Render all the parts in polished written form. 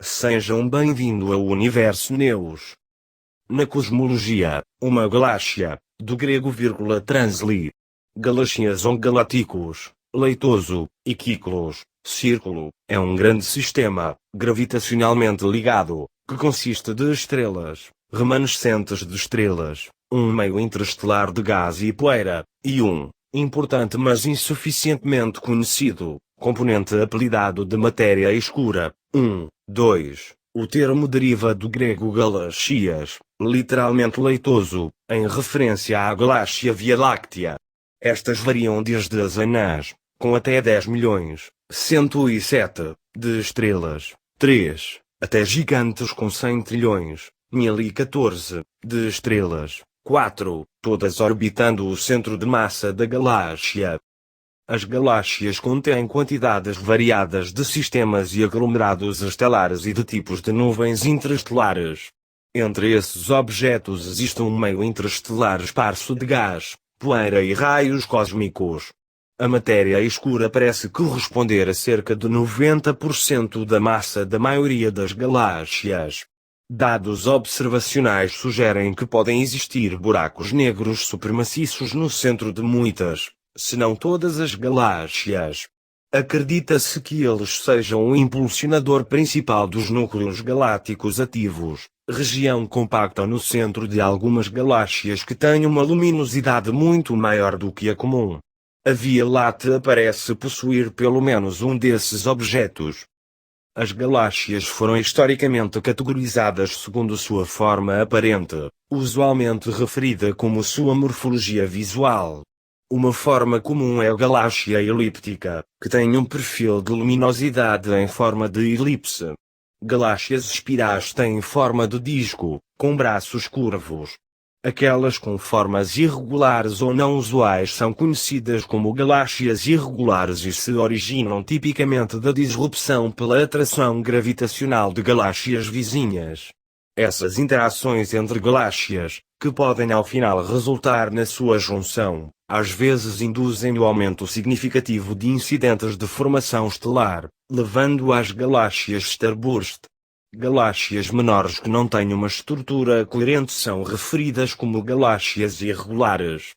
Sejam bem-vindos ao Universo Neus. Na cosmologia, uma galáxia, do grego transli, galáxias ou galácticos, leitoso, e quíclos, círculo, é um grande sistema, gravitacionalmente ligado, que consiste de estrelas, remanescentes de estrelas, um meio interestelar de gás e poeira, e um, importante mas insuficientemente conhecido, componente apelidado de matéria escura. 2. O termo deriva do grego galaxias, literalmente leitoso, em referência à galáxia Via Láctea. Estas variam desde as anãs, com até 10 milhões, 107, de estrelas, 3, até gigantes com 100 trilhões, 1014, de estrelas, 4, todas orbitando o centro de massa da galáxia. As galáxias contêm quantidades variadas de sistemas e aglomerados estelares e de tipos de nuvens interestelares. Entre esses objetos existe um meio interestelar esparso de gás, poeira e raios cósmicos. A matéria escura parece corresponder a cerca de 90% da massa da maioria das galáxias. Dados observacionais sugerem que podem existir buracos negros supermaciços no centro de muitas, se não todas as galáxias. Acredita-se que eles sejam o impulsionador principal dos núcleos galácticos ativos, região compacta no centro de algumas galáxias que têm uma luminosidade muito maior do que a comum. A Via Láctea parece possuir pelo menos um desses objetos. As galáxias foram historicamente categorizadas segundo sua forma aparente, usualmente referida como sua morfologia visual. Uma forma comum é a galáxia elíptica, que tem um perfil de luminosidade em forma de elipse. Galáxias espirais têm forma de disco, com braços curvos. Aquelas com formas irregulares ou não usuais são conhecidas como galáxias irregulares e se originam tipicamente da disrupção pela atração gravitacional de galáxias vizinhas. Essas interações entre galáxias, que podem ao final resultar na sua junção, às vezes induzem o aumento significativo de incidentes de formação estelar, levando às galáxias starburst. Galáxias menores que não têm uma estrutura coerente são referidas como galáxias irregulares.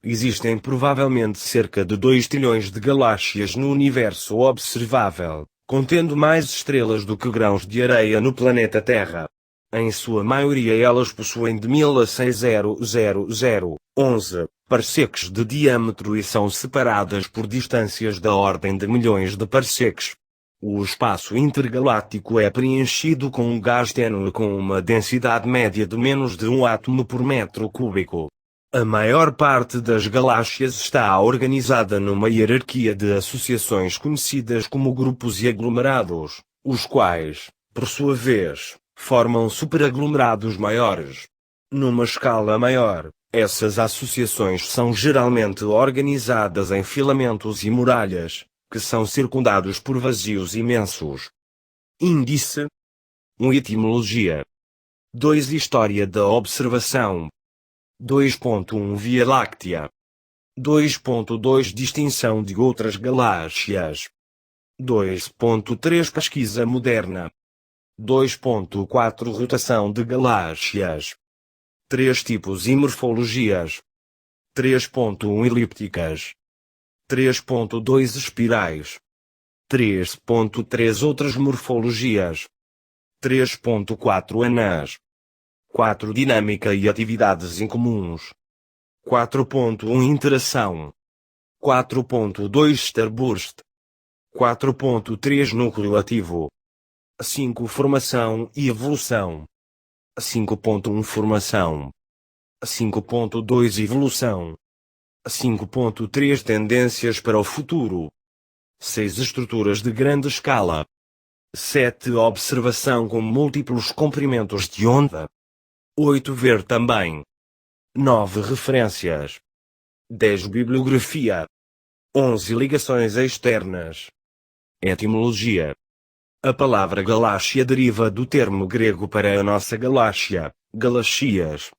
Existem provavelmente cerca de 2 trilhões de galáxias no universo observável, contendo mais estrelas do que grãos de areia no planeta Terra. Em sua maioria elas possuem de 1000 a 6.000.11 parsecs de diâmetro e são separadas por distâncias da ordem de milhões de parsecs. O espaço intergaláctico é preenchido com um gás tênue com uma densidade média de menos de 1 átomo por metro cúbico. A maior parte das galáxias está organizada numa hierarquia de associações conhecidas como grupos e aglomerados, os quais, por sua vez, formam superaglomerados maiores. Numa escala maior, essas associações são geralmente organizadas em filamentos e muralhas, que são circundados por vazios imensos. Índice 1. Etimologia 2. História da observação 2.1 Via Láctea 2.2 Distinção de outras galáxias 2.3 Pesquisa moderna 2.4 Rotação de galáxias 3 tipos e morfologias 3.1 Elípticas 3.2 Espirais 3.3 Outras morfologias 3.4 Anãs 4 Dinâmica e atividades incomuns 4.1 Interação 4.2 Starburst 4.3 Núcleo ativo 5 Formação e evolução 5.1 Formação 5.2 Evolução 5.3 Tendências para o futuro 6 Estruturas de grande escala 7 Observação com múltiplos comprimentos de onda 8 Ver também 9 Referências 10 Bibliografia 11 Ligações externas. Etimologia. A palavra galáxia deriva do termo grego para a nossa galáxia, galaxias,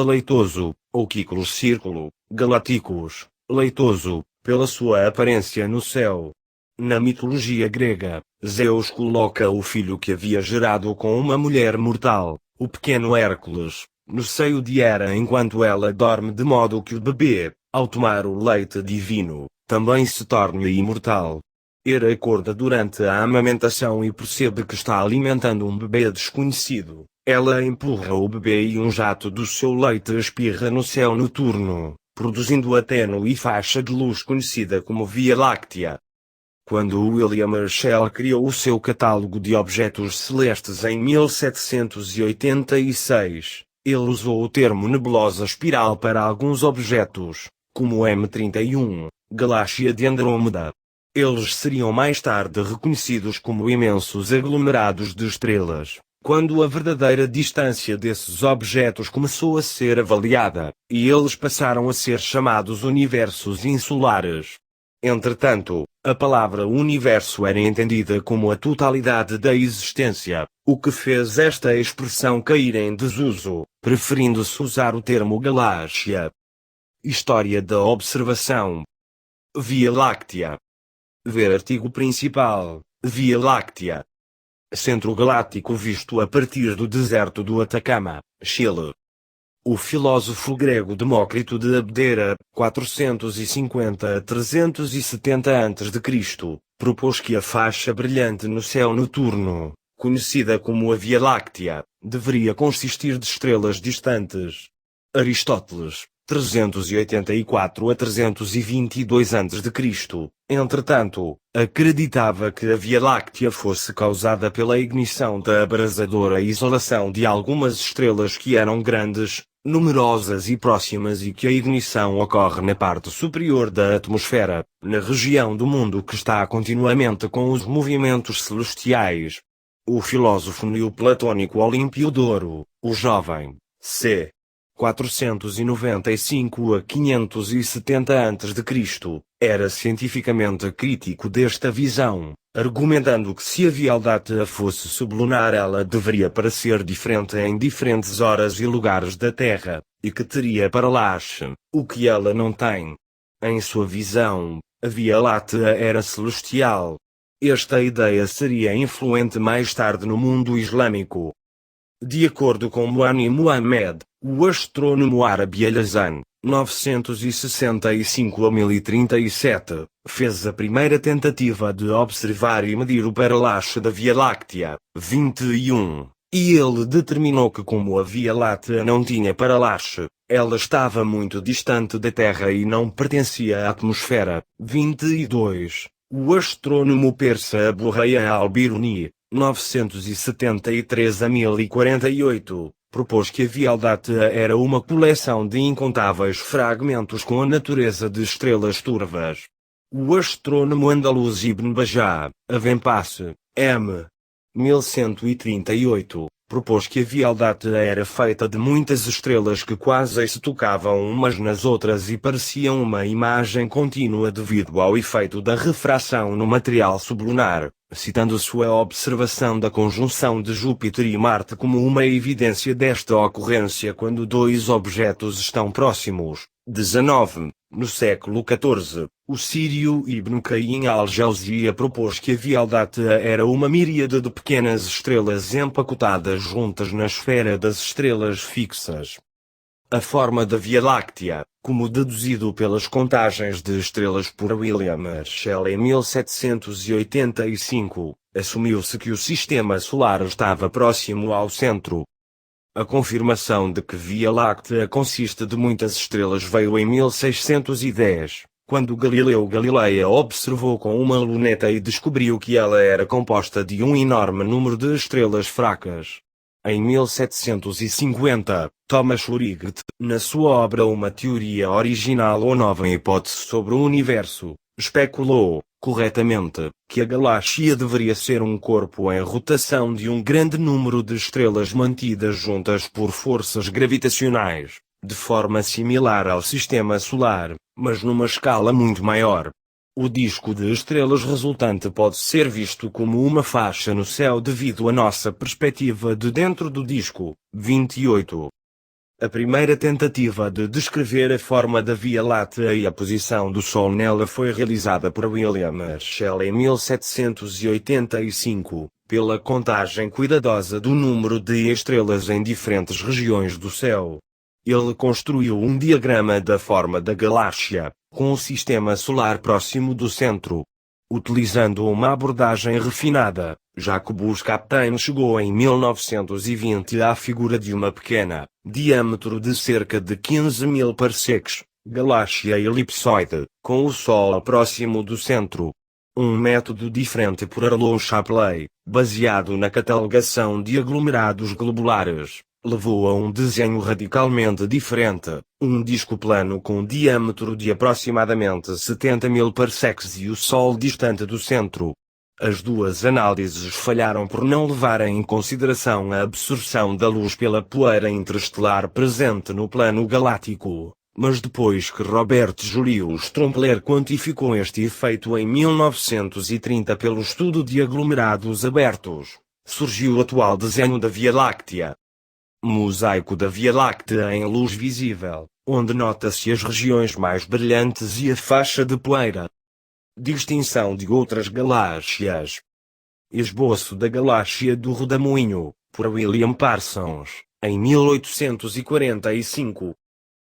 leitoso, ou quículos círculo, galácticos, leitoso, pela sua aparência no céu. Na mitologia grega, Zeus coloca o filho que havia gerado com uma mulher mortal, o pequeno Hércules, no seio de Hera enquanto ela dorme, de modo que o bebê, ao tomar o leite divino, também se torne imortal. Hera acorda durante a amamentação e percebe que está alimentando um bebê desconhecido. Ela empurra o bebê e um jato do seu leite espirra no céu noturno, produzindo a tênue faixa de luz conhecida como Via Láctea. Quando William Herschel criou o seu catálogo de objetos celestes em 1786, ele usou o termo nebulosa espiral para alguns objetos, como o M31, galáxia de Andrômeda. Eles seriam mais tarde reconhecidos como imensos aglomerados de estrelas, quando a verdadeira distância desses objetos começou a ser avaliada, e eles passaram a ser chamados universos insulares. Entretanto, a palavra universo era entendida como a totalidade da existência, o que fez esta expressão cair em desuso, preferindo-se usar o termo galáxia. História da observação. Via Láctea. Ver artigo principal, Via Láctea. Centro galáctico visto a partir do deserto do Atacama, Chile. O filósofo grego Demócrito de Abdera, 450 a 370 a.C., propôs que a faixa brilhante no céu noturno, conhecida como a Via Láctea, deveria consistir de estrelas distantes. Aristóteles, 384 a 322 a.C., entretanto, acreditava que a Via Láctea fosse causada pela ignição da abrasadora isolação de algumas estrelas que eram grandes, numerosas e próximas, e que a ignição ocorre na parte superior da atmosfera, na região do mundo que está continuamente com os movimentos celestiais. O filósofo neoplatônico Olimpíodoro, o jovem, c. 495 a 570 a.C., era cientificamente crítico desta visão, argumentando que se a Via Láctea fosse sublunar, ela deveria parecer diferente em diferentes horas e lugares da Terra, e que teria paralaxe, o que ela não tem. Em sua visão, a Via Láctea era celestial. Esta ideia seria influente mais tarde no mundo islâmico. De acordo com Muani Muhammad, o astrônomo árabe Alhazen, 965 a 1037, fez a primeira tentativa de observar e medir o paralaxe da Via Láctea, 21, e ele determinou que, como a Via Láctea não tinha paralaxe, ela estava muito distante da Terra e não pertencia à atmosfera, 22. O astrônomo persa Abu Hayyan al-Biruni, 973 a 1048, propôs que a Via Láctea era uma coleção de incontáveis fragmentos com a natureza de estrelas turvas. O astrônomo andaluz Ibn Bajjah, Avempasse, M. 1138, propôs que a Via Láctea era feita de muitas estrelas que quase se tocavam umas nas outras e pareciam uma imagem contínua devido ao efeito da refração no material sublunar, citando sua observação da conjunção de Júpiter e Marte como uma evidência desta ocorrência quando dois objetos estão próximos. 19. No século XIV, o sírio Ibn Qayyim al-Jawziyya propôs que a Via Láctea era uma miríade de pequenas estrelas empacotadas juntas na esfera das estrelas fixas. A forma da Via Láctea, como deduzido pelas contagens de estrelas por William Herschel em 1785, assumiu-se que o sistema solar estava próximo ao centro. A confirmação de que Via Láctea consiste de muitas estrelas veio em 1610, quando Galileu Galilei a observou com uma luneta e descobriu que ela era composta de um enorme número de estrelas fracas. Em 1750, Thomas Lorigot, na sua obra Uma Teoria Original ou Nova Hipótese sobre o Universo, especulou, corretamente, que a galáxia deveria ser um corpo em rotação de um grande número de estrelas mantidas juntas por forças gravitacionais, de forma similar ao Sistema Solar, mas numa escala muito maior. O disco de estrelas resultante pode ser visto como uma faixa no céu devido à nossa perspectiva de dentro do disco. 28. A primeira tentativa de descrever a forma da Via Láctea e a posição do Sol nela foi realizada por William Herschel em 1785, pela contagem cuidadosa do número de estrelas em diferentes regiões do céu. Ele construiu um diagrama da forma da galáxia, com o sistema solar próximo do centro. Utilizando uma abordagem refinada, Jacobus Kapteyn chegou em 1920 à figura de uma pequena, diâmetro de cerca de 15.000 parsecs, galáxia elipsoide, com o Sol próximo do centro. Um método diferente por Arlo Shapley, baseado na catalogação de aglomerados globulares, levou a um desenho radicalmente diferente, um disco plano com diâmetro de aproximadamente 70.000 parsecs e o Sol distante do centro. As duas análises falharam por não levarem em consideração a absorção da luz pela poeira interestelar presente no plano galáctico, mas depois que Robert Julius Trumpler quantificou este efeito em 1930 pelo estudo de aglomerados abertos, surgiu o atual desenho da Via Láctea. Mosaico da Via Láctea em luz visível, onde nota-se as regiões mais brilhantes e a faixa de poeira. Distinção de outras galáxias. Esboço da galáxia do Rodamoinho, por William Parsons, em 1845.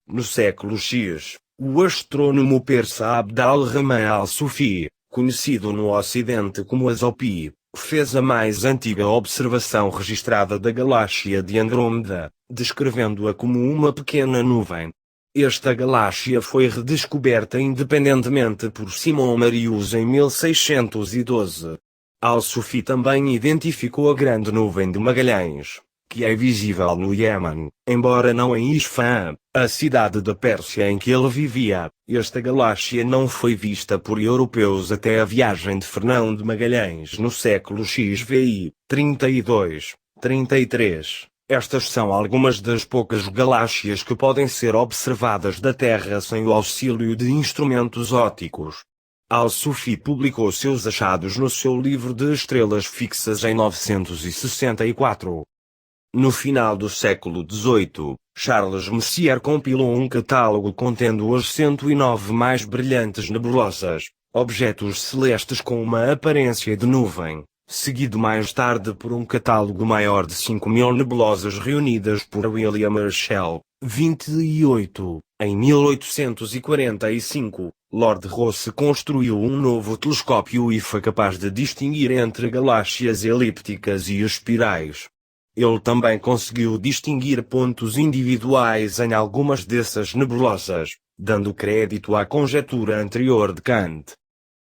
No século X, o astrônomo persa Abd al-Rahman al-Sufi, conhecido no Ocidente como Azopi, fez a mais antiga observação registrada da galáxia de Andrômeda, descrevendo-a como uma pequena nuvem. Esta galáxia foi redescoberta independentemente por Simon Marius em 1612. Al-Sufi também identificou a Grande Nuvem de Magalhães, que é visível no Iêmen, embora não em Isfahan, a cidade da Pérsia em que ele vivia. Esta galáxia não foi vista por europeus até a viagem de Fernão de Magalhães no século XVI, 32, 33. Estas são algumas das poucas galáxias que podem ser observadas da Terra sem o auxílio de instrumentos ópticos. Al-Sufi publicou seus achados no seu livro de estrelas fixas em 964. No final do século XVIII, Charles Messier compilou um catálogo contendo as 109 mais brilhantes nebulosas, objetos celestes com uma aparência de nuvem, seguido mais tarde por um catálogo maior de 5.000 nebulosas reunidas por William Herschel. 28. Em 1845, Lord Rosse construiu um novo telescópio e foi capaz de distinguir entre galáxias elípticas e espirais. Ele também conseguiu distinguir pontos individuais em algumas dessas nebulosas, dando crédito à conjetura anterior de Kant.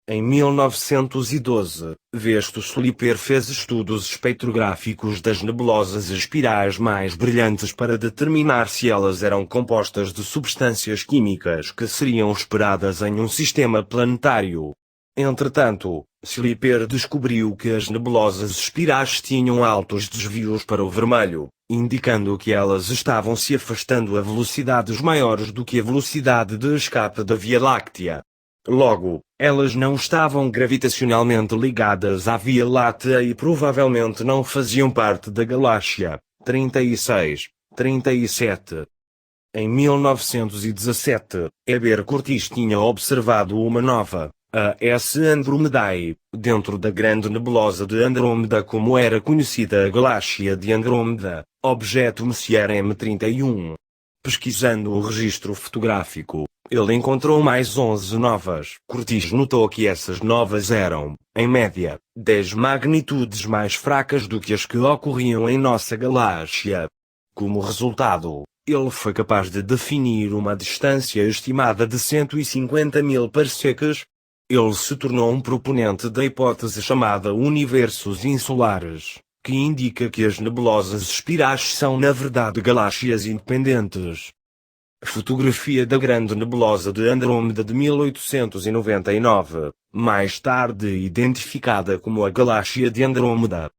Em 1912, Vesto Slipher fez estudos espectrográficos das nebulosas espirais mais brilhantes para determinar se elas eram compostas de substâncias químicas que seriam esperadas em um sistema planetário. Entretanto, Slipher descobriu que as nebulosas espirais tinham altos desvios para o vermelho, indicando que elas estavam se afastando a velocidades maiores do que a velocidade de escape da Via Láctea. Logo, elas não estavam gravitacionalmente ligadas à Via Láctea e provavelmente não faziam parte da galáxia. 36, 37. Em 1917, Heber Curtis tinha observado uma nova, a S Andromedae, dentro da grande nebulosa de Andrômeda, como era conhecida a galáxia de Andrômeda, objeto Messier M31. Pesquisando o registro fotográfico, ele encontrou mais 11 novas. Curtis notou que essas novas eram, em média, 10 magnitudes mais fracas do que as que ocorriam em nossa galáxia. Como resultado, ele foi capaz de definir uma distância estimada de 150.000 parsecs. Ele se tornou um proponente da hipótese chamada universos insulares, que indica que as nebulosas espirais são na verdade galáxias independentes. Fotografia da Grande Nebulosa de Andrômeda de 1899, mais tarde identificada como a Galáxia de Andrômeda.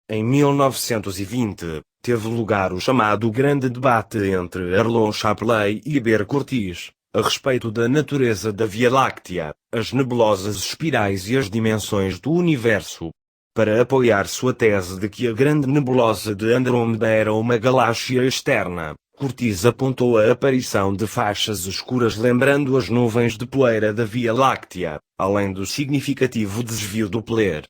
Em 1920, teve lugar o chamado Grande Debate entre Arlo Shapley e Heber Curtis, a respeito da natureza da Via Láctea, as nebulosas espirais e as dimensões do universo. Para apoiar sua tese de que a Grande Nebulosa de Andrômeda era uma galáxia externa, Curtis apontou a aparição de faixas escuras lembrando as nuvens de poeira da Via Láctea, além do significativo desvio Doppler.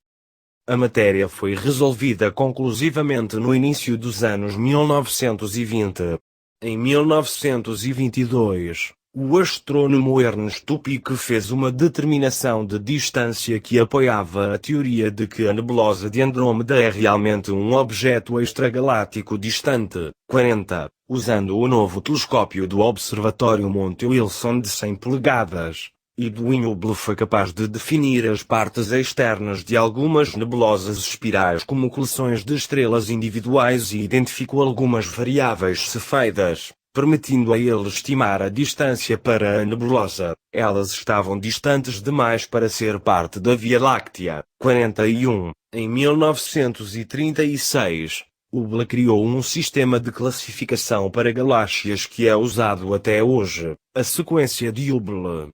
A matéria foi resolvida conclusivamente no início dos anos 1920. Em 1922, o astrônomo Ernst Tupic fez uma determinação de distância que apoiava a teoria de que a nebulosa de Andrômeda é realmente um objeto extragaláctico distante, 40, usando o novo telescópio do Observatório Monte Wilson de 100 polegadas. E Hubble foi capaz de definir as partes externas de algumas nebulosas espirais como coleções de estrelas individuais e identificou algumas variáveis cefeidas, permitindo a ele estimar a distância para a nebulosa. Elas estavam distantes demais para ser parte da Via Láctea. 41. Em 1936, Hubble criou um sistema de classificação para galáxias que é usado até hoje, a sequência de Hubble.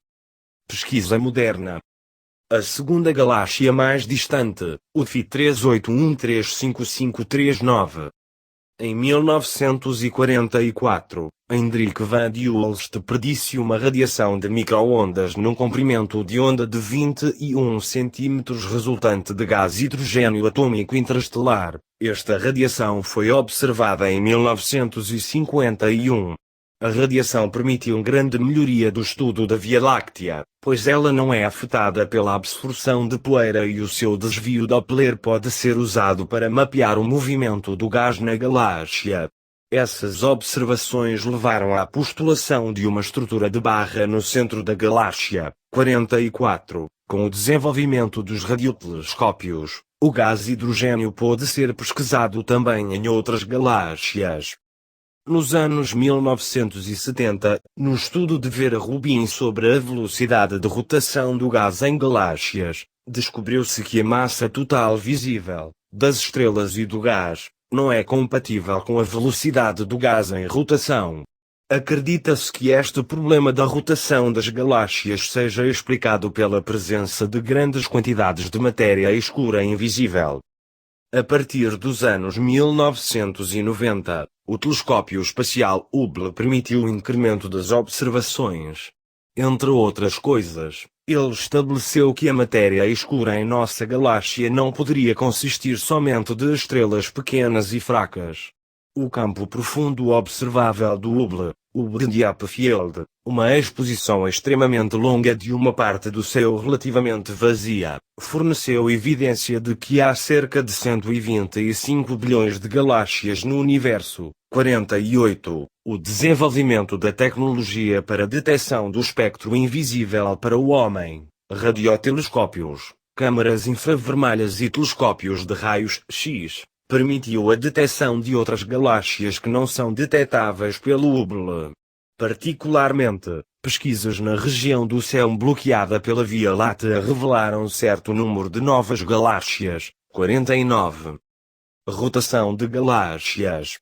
Pesquisa moderna. A segunda galáxia mais distante, o Phi 38135539. Em 1944, Hendrik van de Hulst predisse uma radiação de microondas num comprimento de onda de 21 cm resultante de gás hidrogênio atômico interestelar. Esta radiação foi observada em 1951. A radiação permitiu grande melhoria do estudo da Via Láctea, pois ela não é afetada pela absorção de poeira e o seu desvio Doppler pode ser usado para mapear o movimento do gás na galáxia. Essas observações levaram à postulação de uma estrutura de barra no centro da galáxia. 44. Com o desenvolvimento dos radiotelescópios, o gás hidrogênio pôde ser pesquisado também em outras galáxias. Nos anos 1970, no estudo de Vera Rubin sobre a velocidade de rotação do gás em galáxias, descobriu-se que a massa total visível, das estrelas e do gás, não é compatível com a velocidade do gás em rotação. Acredita-se que este problema da rotação das galáxias seja explicado pela presença de grandes quantidades de matéria escura invisível. A partir dos anos 1990, o telescópio espacial Hubble permitiu o incremento das observações. Entre outras coisas, ele estabeleceu que a matéria escura em nossa galáxia não poderia consistir somente de estrelas pequenas e fracas. O campo profundo observável do Hubble, o Deep Field, uma exposição extremamente longa de uma parte do céu relativamente vazia, forneceu evidência de que há cerca de 125 bilhões de galáxias no universo. 48. O desenvolvimento da tecnologia para detecção do espectro invisível para o homem, radiotelescópios, câmaras infravermelhas e telescópios de raios X, permitiu a detecção de outras galáxias que não são detetáveis pelo Hubble. Particularmente, pesquisas na região do céu bloqueada pela Via Láctea revelaram certo número de novas galáxias. 49. Rotação de galáxias.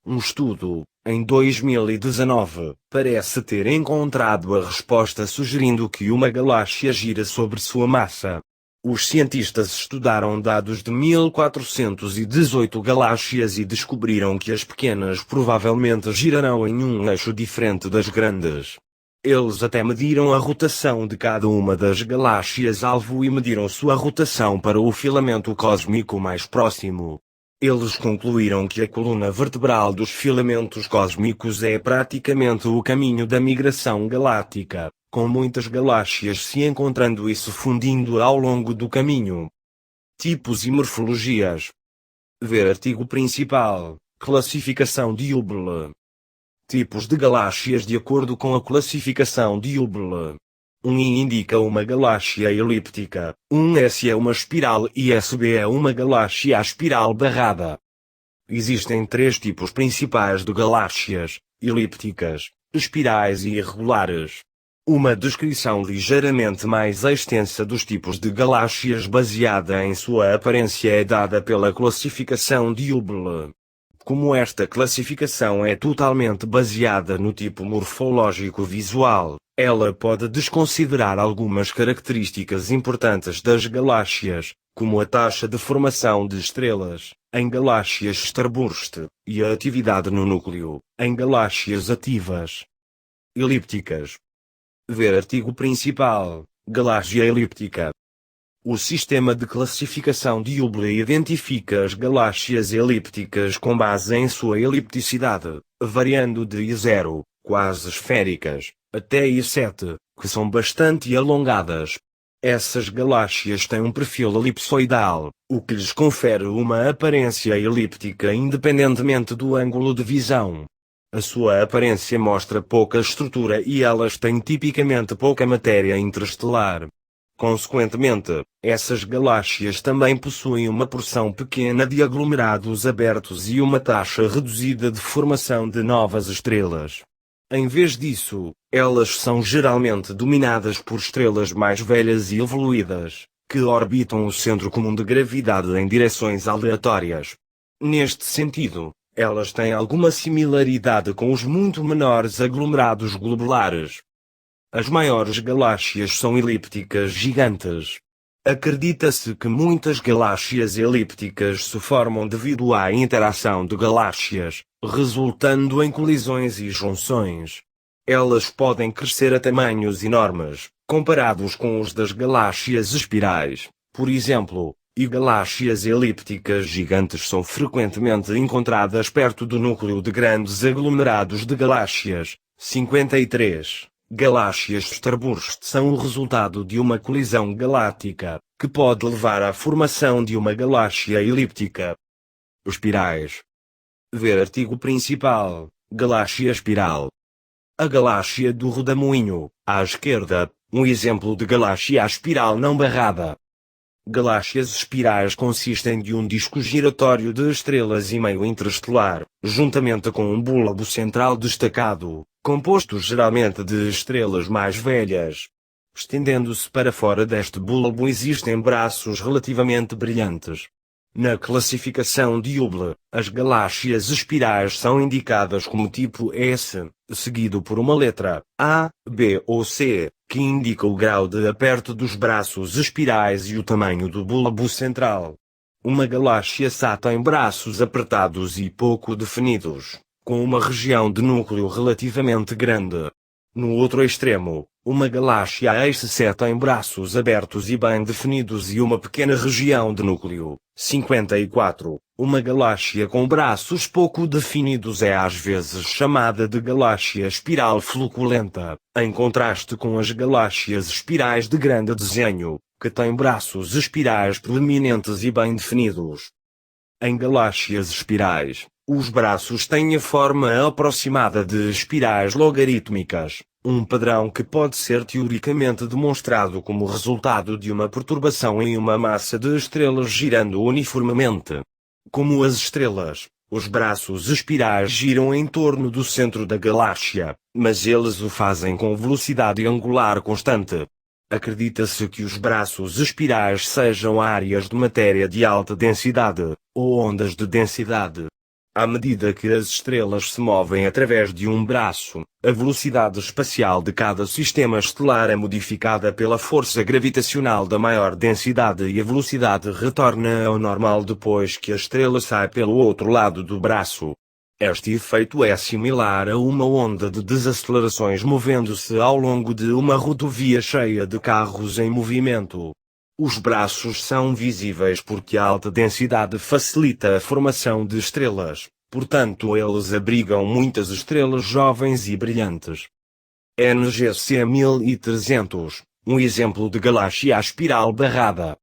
Um estudo, em 2019, parece ter encontrado a resposta sugerindo que uma galáxia gira sobre sua massa. Os cientistas estudaram dados de 1418 galáxias e descobriram que as pequenas provavelmente girarão em um eixo diferente das grandes. Eles até mediram a rotação de cada uma das galáxias-alvo e mediram sua rotação para o filamento cósmico mais próximo. Eles concluíram que a coluna vertebral dos filamentos cósmicos é praticamente o caminho da migração galáctica, com muitas galáxias se encontrando e se fundindo ao longo do caminho. Tipos e morfologias. Ver artigo principal, classificação de Hubble. Tipos de galáxias de acordo com a classificação de Hubble. 1I indica uma galáxia elíptica, 1S é uma espiral e SB é uma galáxia espiral barrada. Existem três tipos principais de galáxias: elípticas, espirais e irregulares. Uma descrição ligeiramente mais extensa dos tipos de galáxias baseada em sua aparência é dada pela classificação de Hubble. Como esta classificação é totalmente baseada no tipo morfológico visual, ela pode desconsiderar algumas características importantes das galáxias, como a taxa de formação de estrelas, em galáxias starburst, e a atividade no núcleo, em galáxias ativas. Elípticas. Ver artigo principal, galáxia elíptica. O sistema de classificação de Hubble identifica as galáxias elípticas com base em sua elipticidade, variando de I0, quase esféricas, até I7, que são bastante alongadas. Essas galáxias têm um perfil elipsoidal, o que lhes confere uma aparência elíptica independentemente do ângulo de visão. A sua aparência mostra pouca estrutura e elas têm tipicamente pouca matéria interestelar. Consequentemente, essas galáxias também possuem uma porção pequena de aglomerados abertos e uma taxa reduzida de formação de novas estrelas. Em vez disso, elas são geralmente dominadas por estrelas mais velhas e evoluídas, que orbitam o centro comum de gravidade em direções aleatórias. Neste sentido, elas têm alguma similaridade com os muito menores aglomerados globulares. As maiores galáxias são elípticas gigantes. Acredita-se que muitas galáxias elípticas se formam devido à interação de galáxias, resultando em colisões e junções. Elas podem crescer a tamanhos enormes, comparados com os das galáxias espirais, por exemplo, e galáxias elípticas gigantes são frequentemente encontradas perto do núcleo de grandes aglomerados de galáxias. 53. Galáxias starburst são o resultado de uma colisão galáctica, que pode levar à formação de uma galáxia elíptica. Espirais. Ver artigo principal, galáxia espiral. A galáxia do rodamuinho, à esquerda, um exemplo de galáxia espiral não barrada. Galáxias espirais consistem de um disco giratório de estrelas e meio interestelar, juntamente com um bulbo central destacado, composto geralmente de estrelas mais velhas. Estendendo-se para fora deste bulbo existem braços relativamente brilhantes. Na classificação de Hubble, as galáxias espirais são indicadas como tipo S, seguido por uma letra A, B ou C, que indica o grau de aperto dos braços espirais e o tamanho do bulbo central. Uma galáxia SA tem braços apertados e pouco definidos, com uma região de núcleo relativamente grande. No outro extremo, uma galáxia AC tem braços abertos e bem definidos e uma pequena região de núcleo. 54. Uma galáxia com braços pouco definidos é às vezes chamada de galáxia espiral fluculenta, em contraste com as galáxias espirais de grande desenho, que têm braços espirais proeminentes e bem definidos. Em galáxias espirais, os braços têm a forma aproximada de espirais logarítmicas, um padrão que pode ser teoricamente demonstrado como resultado de uma perturbação em uma massa de estrelas girando uniformemente. Como as estrelas, os braços espirais giram em torno do centro da galáxia, mas eles o fazem com velocidade angular constante. Acredita-se que os braços espirais sejam áreas de matéria de alta densidade, ou ondas de densidade. À medida que as estrelas se movem através de um braço, a velocidade espacial de cada sistema estelar é modificada pela força gravitacional da maior densidade e a velocidade retorna ao normal depois que a estrela sai pelo outro lado do braço. Este efeito é similar a uma onda de desacelerações movendo-se ao longo de uma rodovia cheia de carros em movimento. Os braços são visíveis porque a alta densidade facilita a formação de estrelas, portanto eles abrigam muitas estrelas jovens e brilhantes. NGC 1300, um exemplo de galáxia espiral barrada.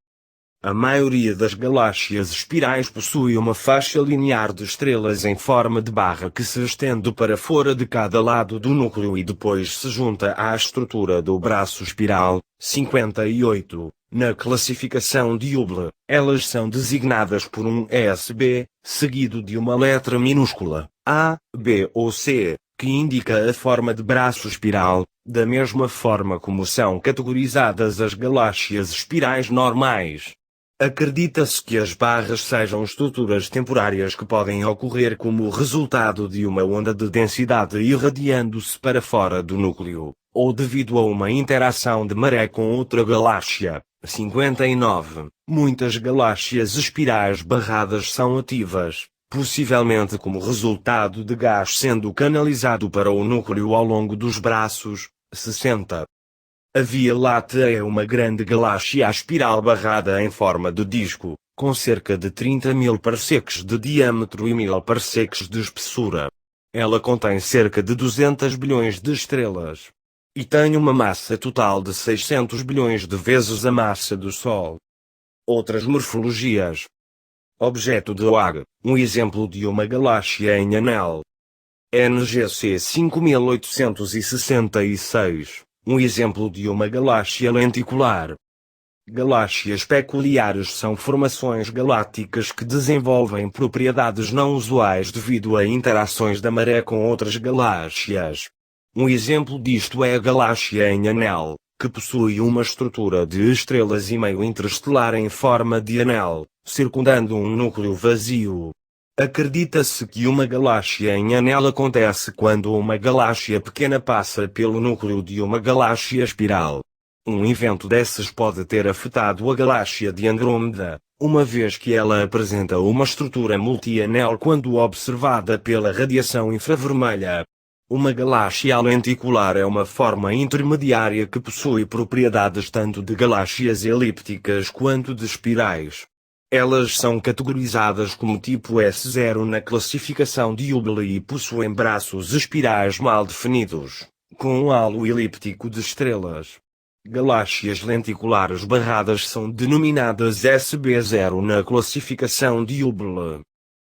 A maioria das galáxias espirais possui uma faixa linear de estrelas em forma de barra que se estende para fora de cada lado do núcleo e depois se junta à estrutura do braço espiral. 58. Na classificação de Hubble, elas são designadas por um SB, seguido de uma letra minúscula, A, B ou C, que indica a forma de braço espiral, da mesma forma como são categorizadas as galáxias espirais normais. Acredita-se que as barras sejam estruturas temporárias que podem ocorrer como resultado de uma onda de densidade irradiando-se para fora do núcleo, ou devido a uma interação de maré com outra galáxia. 59. Muitas galáxias espirais barradas são ativas, possivelmente como resultado de gás sendo canalizado para o núcleo ao longo dos braços. 60. A Via Láctea é uma grande galáxia espiral barrada em forma de disco, com cerca de 30.000 parsecs de diâmetro e 1.000 parsecs de espessura. Ela contém cerca de 200 bilhões de estrelas. E tem uma massa total de 600 bilhões de vezes a massa do Sol. Outras morfologias. Objeto de Oag, um exemplo de uma galáxia em anel. NGC 5866, um exemplo de uma galáxia lenticular. Galáxias peculiares são formações galácticas que desenvolvem propriedades não usuais devido a interações da maré com outras galáxias. Um exemplo disto é a galáxia em anel, que possui uma estrutura de estrelas e meio interestelar em forma de anel, circundando um núcleo vazio. Acredita-se que uma galáxia em anel acontece quando uma galáxia pequena passa pelo núcleo de uma galáxia espiral. Um evento desses pode ter afetado a galáxia de Andrômeda, uma vez que ela apresenta uma estrutura multi-anel quando observada pela radiação infravermelha. Uma galáxia lenticular é uma forma intermediária que possui propriedades tanto de galáxias elípticas quanto de espirais. Elas são categorizadas como tipo S0 na classificação de Hubble e possuem braços espirais mal definidos, com um halo elíptico de estrelas. Galáxias lenticulares barradas são denominadas SB0 na classificação de Hubble.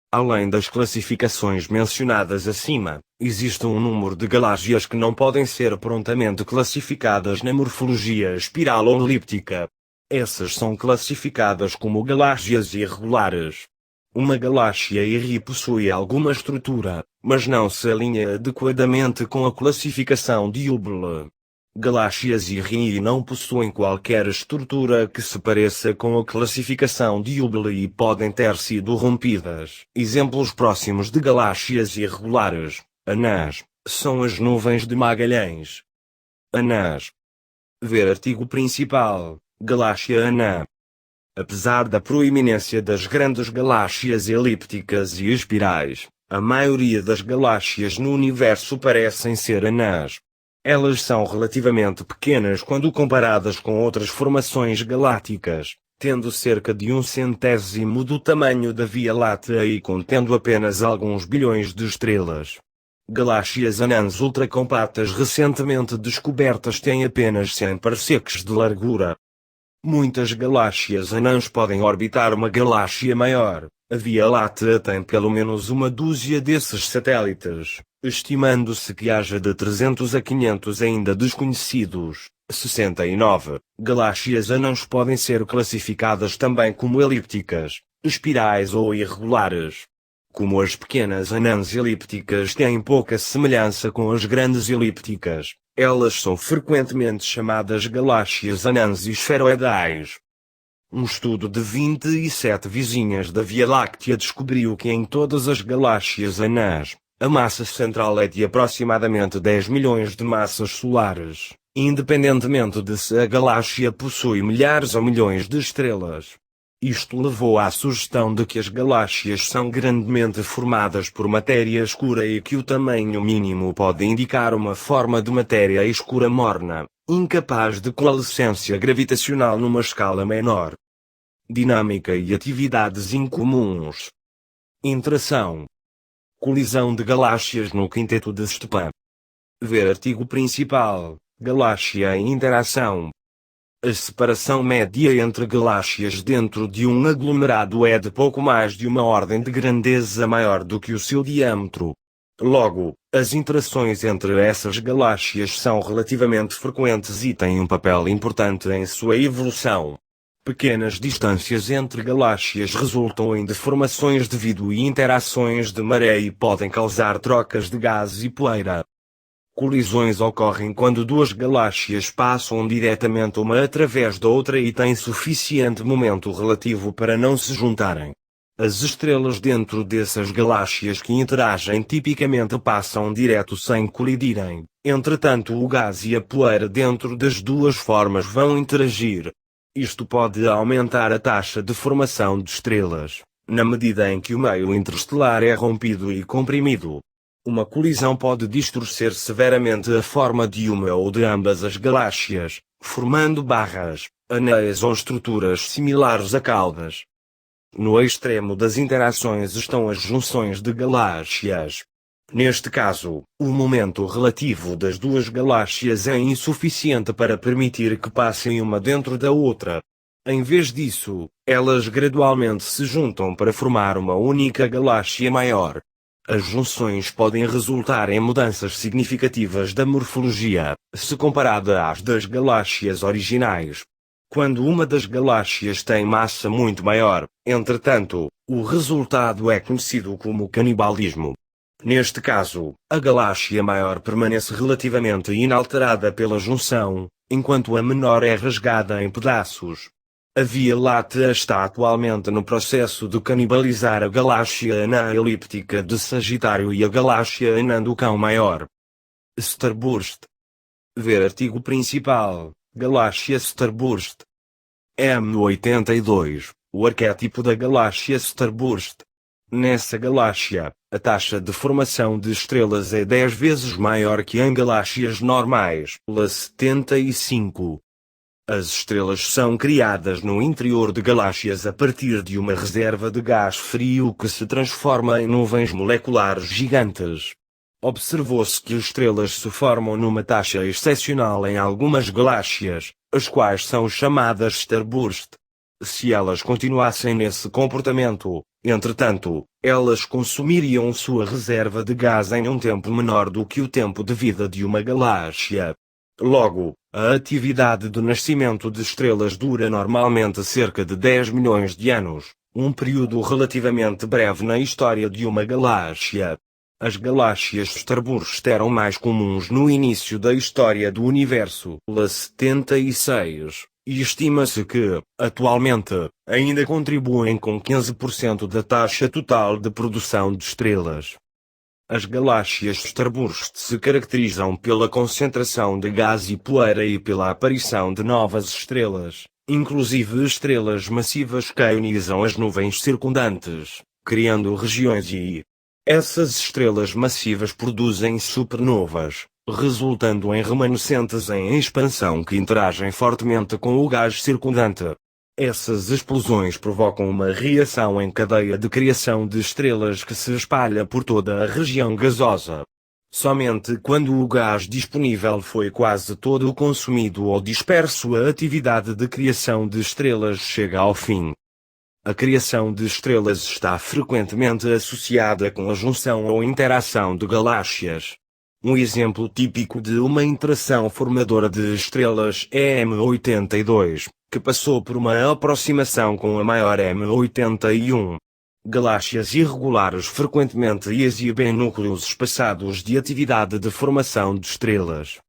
Além das classificações mencionadas acima, existe um número de galáxias que não podem ser prontamente classificadas na morfologia espiral ou elíptica. Essas são classificadas como galáxias irregulares. Uma galáxia IRI possui alguma estrutura, mas não se alinha adequadamente com a classificação de Hubble. Galáxias IRI não possuem qualquer estrutura que se pareça com a classificação de Hubble e podem ter sido rompidas. Exemplos próximos de galáxias irregulares, anãs, são as nuvens de Magalhães. Anãs. Ver artigo principal, galáxia anã. Apesar da proeminência das grandes galáxias elípticas e espirais, a maioria das galáxias no universo parecem ser anãs. Elas são relativamente pequenas quando comparadas com outras formações galácticas, tendo cerca de 1/100º do tamanho da Via Láctea e contendo apenas alguns bilhões de estrelas. Galáxias anãs ultracompactas recentemente descobertas têm apenas 100 parsecs de largura. Muitas galáxias anãs podem orbitar uma galáxia maior. A Via Láctea tem pelo menos uma dúzia desses satélites, estimando-se que haja de 300 a 500 ainda desconhecidos. 69. Galáxias anãs podem ser classificadas também como elípticas, espirais ou irregulares. Como as pequenas anãs elípticas têm pouca semelhança com as grandes elípticas, elas são frequentemente chamadas galáxias anãs esferoidais. Um estudo de 27 vizinhas da Via Láctea descobriu que em todas as galáxias anãs, a massa central é de aproximadamente 10 milhões de massas solares, independentemente de se a galáxia possui milhares ou milhões de estrelas. Isto levou à sugestão de que as galáxias são grandemente formadas por matéria escura e que o tamanho mínimo pode indicar uma forma de matéria escura morna, incapaz de coalescência gravitacional numa escala menor. Dinâmica e atividades incomuns. Interação. Colisão de galáxias no quinteto de Stepan. Ver artigo principal, galáxia em interação. A separação média entre galáxias dentro de um aglomerado é de pouco mais de uma ordem de grandeza maior do que o seu diâmetro. Logo, as interações entre essas galáxias são relativamente frequentes e têm um papel importante em sua evolução. Pequenas distâncias entre galáxias resultam em deformações devido a interações de maré e podem causar trocas de gases e poeira. Colisões ocorrem quando duas galáxias passam diretamente uma através da outra e têm suficiente momento relativo para não se juntarem. As estrelas dentro dessas galáxias que interagem tipicamente passam direto sem colidirem. Entretanto, o gás e a poeira dentro das duas formas vão interagir. Isto pode aumentar a taxa de formação de estrelas, na medida em que o meio interestelar é rompido e comprimido. Uma colisão pode distorcer severamente a forma de uma ou de ambas as galáxias, formando barras, anéis ou estruturas similares a caudas. No extremo das interações estão as junções de galáxias. Neste caso, o momento relativo das duas galáxias é insuficiente para permitir que passem uma dentro da outra. Em vez disso, elas gradualmente se juntam para formar uma única galáxia maior. As junções podem resultar em mudanças significativas da morfologia, se comparada às das galáxias originais. Quando uma das galáxias tem massa muito maior, entretanto, o resultado é conhecido como canibalismo. Neste caso, a galáxia maior permanece relativamente inalterada pela junção, enquanto a menor é rasgada em pedaços. A Via Láctea está atualmente no processo de canibalizar a galáxia anã elíptica de Sagitário e a galáxia anã do Cão Maior. Starburst. Ver artigo principal, galáxia Starburst. M82, o arquétipo da galáxia Starburst. Nessa galáxia, a taxa de formação de estrelas é 10 vezes maior que em galáxias normais, La 75. As estrelas são criadas no interior de galáxias a partir de uma reserva de gás frio que se transforma em nuvens moleculares gigantes. Observou-se que estrelas se formam numa taxa excepcional em algumas galáxias, as quais são chamadas starburst. Se elas continuassem nesse comportamento, entretanto, elas consumiriam sua reserva de gás em um tempo menor do que o tempo de vida de uma galáxia. Logo, a atividade do nascimento de estrelas dura normalmente cerca de 10 milhões de anos, um período relativamente breve na história de uma galáxia. As galáxias starburst eram mais comuns no início da história do universo, La 76, e estima-se que, atualmente, ainda contribuem com 15% da taxa total de produção de estrelas. As galáxias starburst se caracterizam pela concentração de gás e poeira e pela aparição de novas estrelas, inclusive estrelas massivas que ionizam as nuvens circundantes, criando regiões e essas estrelas massivas produzem supernovas, resultando em remanescentes em expansão que interagem fortemente com o gás circundante. Essas explosões provocam uma reação em cadeia de criação de estrelas que se espalha por toda a região gasosa. Somente quando o gás disponível foi quase todo consumido ou disperso, a atividade de criação de estrelas chega ao fim. A criação de estrelas está frequentemente associada com a junção ou interação de galáxias. Um exemplo típico de uma interação formadora de estrelas é M82, que passou por uma aproximação com a maior M81. Galáxias irregulares frequentemente exibem núcleos espaçados de atividade de formação de estrelas.